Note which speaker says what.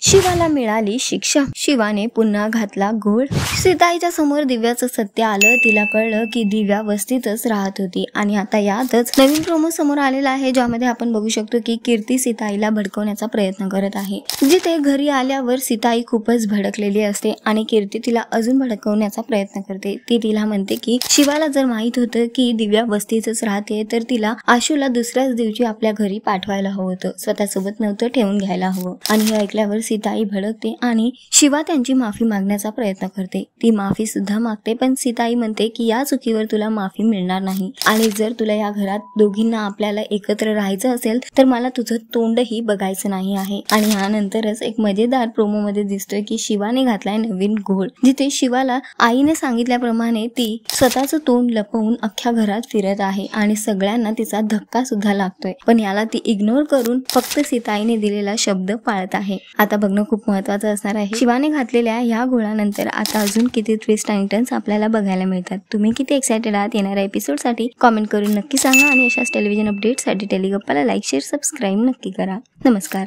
Speaker 1: शिवाला मिळाली शिक्षा। शिवाने पुन्हा घातला घोळ। सीताईच्या समोर दिव्याचं सत्य आलं। तिला कळलं की दिव्या वस्तीतच राहत होती आणि आता यातच नवीन प्रोमो समोर आलेला आहे, ज्यामध्ये आपण बघू शकतो की कीर्ती सीताईला भडकवण्याचा प्रयत्न करत आहे। जिथे घरी आल्यावर सीताई खूपच भडकलेली असते आणि कीर्ती तिला अजून भडकवण्याचा प्रयत्न करते। ती तिला म्हणते की शिवाला जर माहित होतं की दिव्या वस्तीतच राहते तर तिला आशूला दुसऱ्याच दिवशी आपल्या घरी पाठवायला हवं होतं, स्वतःसोबत नव्हतं ठेवून घ्यायला हवं। आणि हे ऐकल्यावर सीताई भडकते आणि शिवा त्यांची माफी मागण्याचा प्रयत्न करते। ती माफी सुद्धा मागते, पण सीताई म्हणते की या चुकीवर तुला माफी मिळणार नाही आणि जर तुला या घरात दोघींना आपल्याला एकत्र राहायचं असेल तर मला तुझं तोंडही बघायचं नाही आहे। आणि यानंतरच एक मजेदार प्रोमो मध्ये दिसतोय की शिवाने घातलाय नवीन घोळ, जिथे शिवाला आईने सांगितल्याप्रमाणे ती स्वतःचं तोंड लपवून अख्ख्या घरात फिरत आहे आणि सगळ्यांना तिचा धक्का सुद्धा लागतोय, पण याला ती इग्नोर करून फक्त सीताईने दिलेला शब्द पाळत आहे। आता बघणं खूप महत्त्वाचं असणार आहे। शिवाने घातलेल्या या घोळानंतर आता अजून किती ट्विस्ट आणि टर्न्स आपल्याला बघायला मिळतात। तुम्ही किती एक्साइटेड आहात येणाऱ्या एपिसोडसाठी कमेंट करून नक्की सांगा आणि अशाच टेलिव्हिजन अपडेट्ससाठी टेलिगप्पाला लाईक शेअर सबस्क्राईब नक्की करा। नमस्कार।